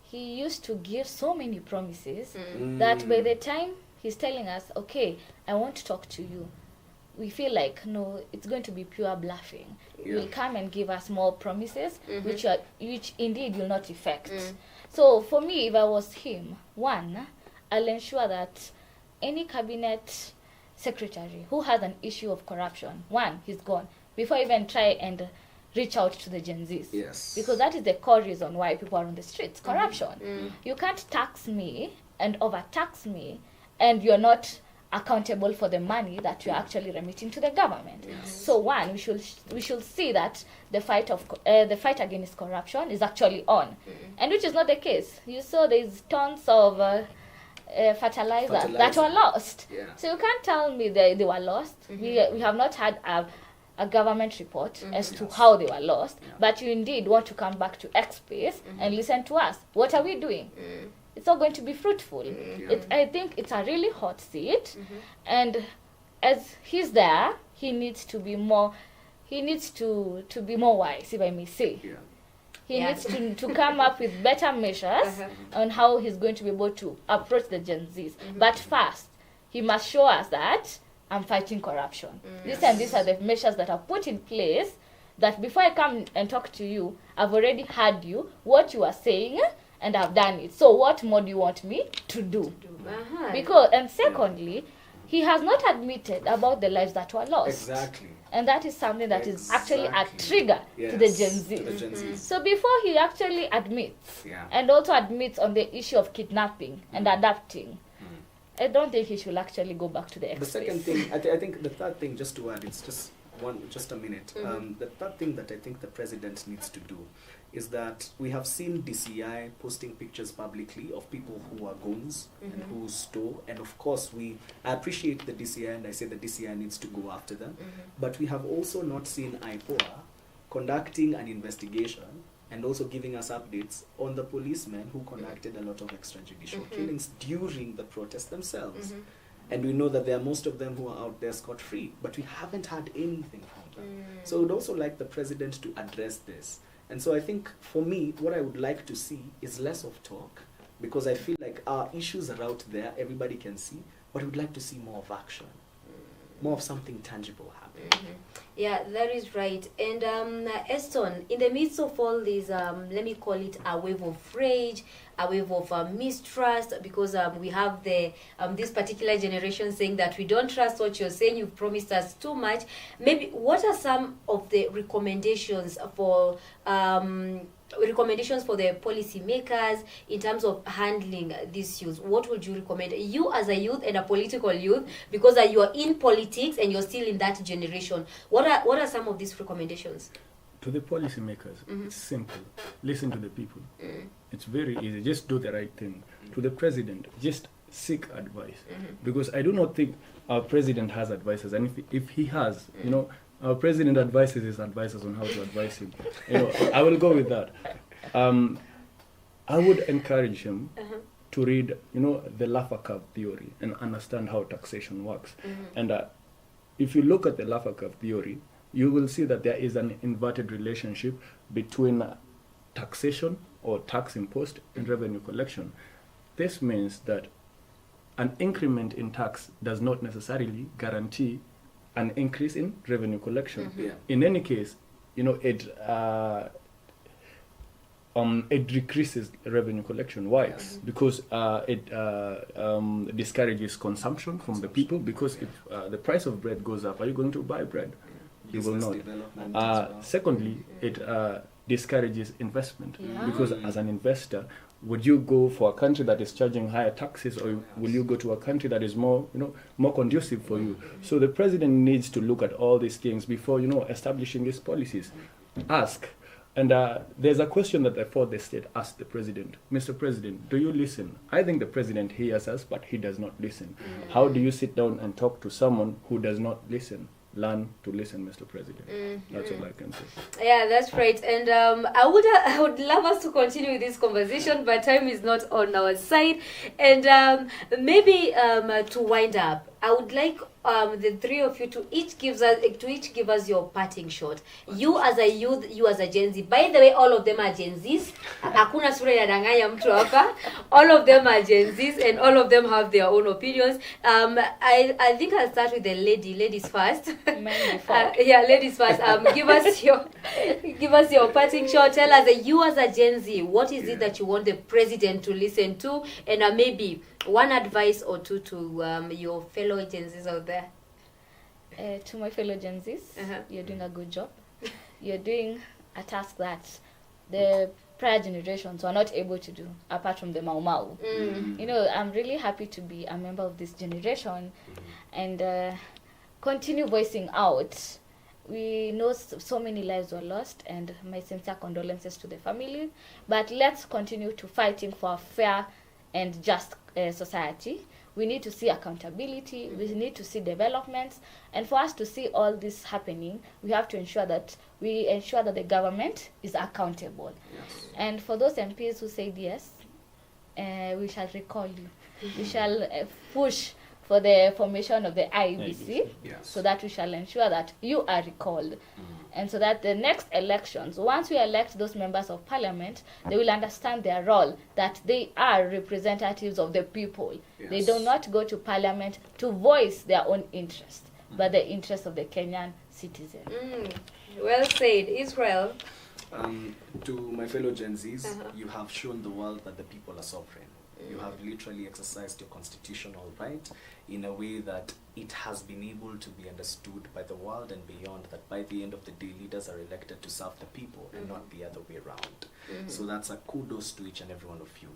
he used to give so many promises that by the time he's telling us, okay, I want to talk to you, we feel like, no, it's going to be pure bluffing. He will come and give us more promises, which indeed will not effect. So for me, if I was him, one, I'll ensure that any cabinet secretary who has an issue of corruption, one, he's gone, before I even try and reach out to the Gen Zs. Yes. Because that is the core reason why people are on the streets, corruption. You can't tax me and overtax me, and you're not accountable for the money that you're actually remitting to the government. So one, we should see that the fight against corruption is actually on, and which is not the case. You saw there's tons of fertilizer that were lost. So you can't tell me they were lost. We have not had a government report as to how they were lost, but you indeed want to come back to X Space and listen to us. What are we doing? it's not going to be fruitful. I think it's a really hot seat, and as he's there, he needs to be more be more wise, if I may say. He needs to come up with better measures on how he's going to be able to approach the Gen Zs. But first, he must show us that I'm fighting corruption. These are the measures that are put in place, that before I come and talk to you, I've already heard you, what you are saying, and I've done it. So what more do you want me to do? Because, and secondly, he has not admitted about the lives that were lost. Exactly. And that is something that is actually a trigger to the Gen Z. So before he actually admits, and also admits on the issue of kidnapping and adapting, I don't think he should actually go back to the The second thing, I think the third thing, just to add, it's just a minute. The third thing that I think the president needs to do is that we have seen DCI posting pictures publicly of people who are goons and who stole, and of course I appreciate the DCI, and I say the DCI needs to go after them, but we have also not seen IPOA conducting an investigation and also giving us updates on the policemen who conducted a lot of extrajudicial killings during the protests themselves. And we know that there are most of them who are out there scot-free, but we haven't had anything from them. So I would also like the president to address this. And so I think, for me, what I would like to see is less of talk, because I feel like our issues are out there, everybody can see, but I would like to see more of action, more of something tangible happening. Yeah, that is right. And Eston, in the midst of all this, let me call it a wave of rage, a wave of mistrust, because we have the this particular generation saying that we don't trust what you're saying, you've promised us too much. Maybe what are some of the recommendations for the policy makers in terms of handling these issues? What would you recommend, you as a youth and a political youth, because you are in politics and you're still in that generation? What are some of these recommendations? To the policy makers, it's simple. Listen to the people. It's very easy. Just do the right thing. To the president, just seek advice. Because I do not think our president has advisors. And if he has, our president advises his advisors on how to advise him. I will go with that. I would encourage him to read, the Laffer curve theory and understand how taxation works. And if you look at the Laffer curve theory, you will see that there is an inverted relationship between taxation or tax imposed and revenue collection. This means that an increment in tax does not necessarily guarantee an increase in revenue collection. In any case, it decreases revenue collection. Why? Because it discourages consumption from the people, because if the price of bread goes up, are you going to buy bread? You will not. Secondly, it discourages investment, because as an investor, would you go for a country that is charging higher taxes, or will you go to a country that is more conducive for you? So the president needs to look at all these things before, establishing these policies. Ask. And there's a question that the fourth estate asked the president. Mr. President, do you listen? I think the president hears us, but he does not listen. How do you sit down and talk to someone who does not listen? Learn to listen, Mr. President. That's all I can say. Yeah, that's right. And I would love us to continue with this conversation, but time is not on our side. And maybe to wind up, I would like the three of you to each give us your parting shot. You as a youth, you as a Gen Z. By the way, all of them are Gen Zs. Hakuna sura ya danganya mtu hapa. All of them are Gen Zs, and all of them have their own opinions. I think I'll start with the ladies first. Ladies first. Give us your parting shot. Tell us, you as a Gen Z, what is it that you want the president to listen to, and maybe one advice or two to your fellow Gen Zs out there. To my fellow Gen Zs, you're doing a good job. You're doing a task that the prior generations were not able to do, apart from the Mau Mau. I'm really happy to be a member of this generation and continue voicing out. We know so many lives were lost, and my sincere condolences to the family. But let's continue to fighting for a fair and just society. We need to see accountability, we need to see developments, and for us to see all this happening, we have to ensure that the government is accountable. And for those MPs who said yes, we shall recall you. We shall push for the formation of the IEBC, Yes. so that we shall ensure that you are recalled. And so that the next elections, once we elect those members of parliament, they will understand their role, that they are representatives of the people. Yes. They do not go to parliament to voice their own interest, but the interest of the Kenyan citizen. Well said, Israel. To my fellow Gen Zs, you have shown the world that the people are sovereign. You have literally exercised your constitutional right in a way that it has been able to be understood by the world and beyond, that by the end of the day, leaders are elected to serve the people and not the other way around. So that's a kudos to each and every one of you.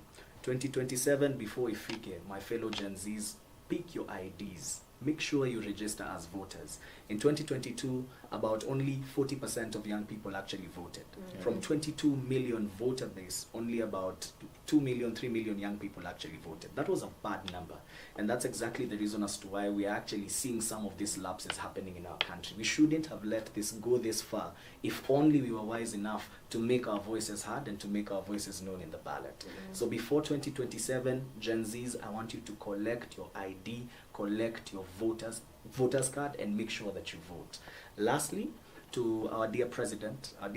2027, before Ifike, my fellow Gen Zs, pick your IDs. Make sure you register as voters. In 2022, about only 40% of young people actually voted. From 22 million voter base, only about 2 million, 3 million young people actually voted. That was a bad number. And that's exactly the reason as to why we are actually seeing some of these lapses happening in our country. We shouldn't have let this go this far if only we were wise enough to make our voices heard and to make our voices known in the ballot. So before 2027, Gen Zs, I want you to collect your ID, collect your voters card, and make sure that you vote. Lastly, to our dear president, I'd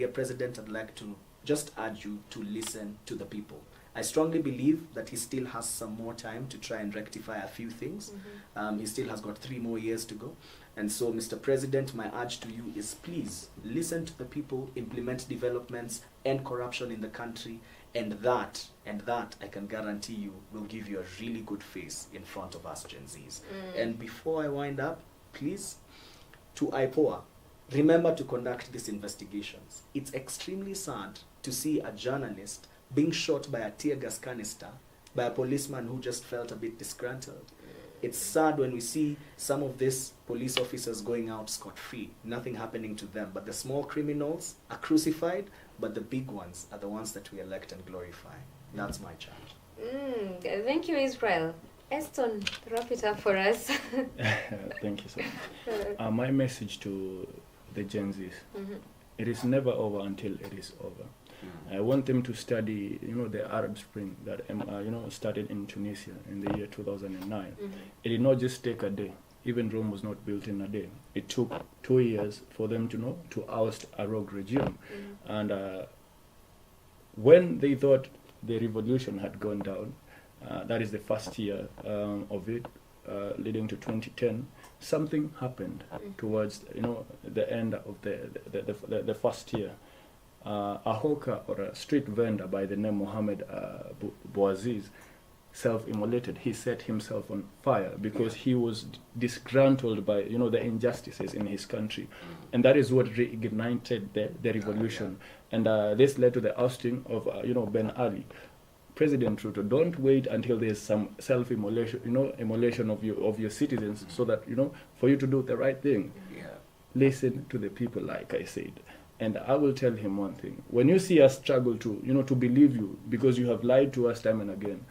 like to just urge you to listen to the people. I strongly believe that he still has some more time to try and rectify a few things. He still has got 3 more years to go. And so, Mr. President, my urge to you is please listen to the people, implement developments, end corruption in the country, and that I can guarantee you will give you a really good face in front of us Gen Zs. And before I wind up, please, to IPOA, remember to conduct these investigations. It's extremely sad to see a journalist being shot by a tear gas canister by a policeman who just felt a bit disgruntled. It's sad when we see some of these police officers going out scot-free, nothing happening to them. But the small criminals are crucified, but the big ones are the ones that we elect and glorify. That's my charge. Thank you, Israel. Eston, wrap it up for us. Thank you so much. My message to the Gen Zs, it is never over until it is over. I want them to study, the Arab Spring that, started in Tunisia in the year 2009. It did not just take a day. Even Rome was not built in a day. It took 2 years for them to oust a rogue regime. And when they thought the revolution had gone down, that is the first year of it, leading to 2010, something happened towards the end of the first year. A hawker or a street vendor by the name Mohammed Bouaziz self-immolated. He set himself on fire because he was disgruntled by the injustices in his country, and that is what reignited the revolution. And this led to the ousting of Ben Ali. President Ruto, don't wait until there's some self-immolation, immolation of your citizens, so that for you to do the right thing. Listen to the people, like I said. And I will tell him one thing. When you see us struggle to believe you because you have lied to us time and again,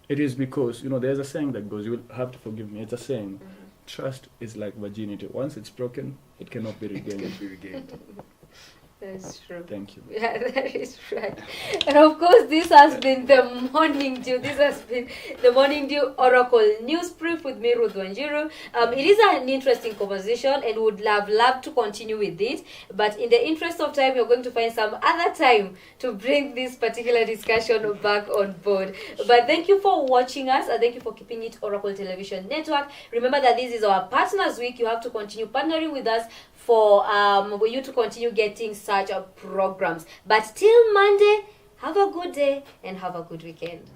it is because, there's a saying that goes, you will have to forgive me. It's a saying, trust is like virginity. Once it's broken, it cannot be regained. That's true. Thank you. Yeah, that is right. And of course, this has been the Morning Dew. This has been the Morning Dew Oracle News Brief with me, Ruth Wanjiku. It is an interesting conversation and would love to continue with it. But in the interest of time, we're going to find some other time to bring this particular discussion back on board. But thank you for watching us, and thank you for keeping it Oracle Television Network. Remember that this is our Partners Week. You have to continue partnering with us for you to continue getting such programs. But till Monday, have a good day and have a good weekend.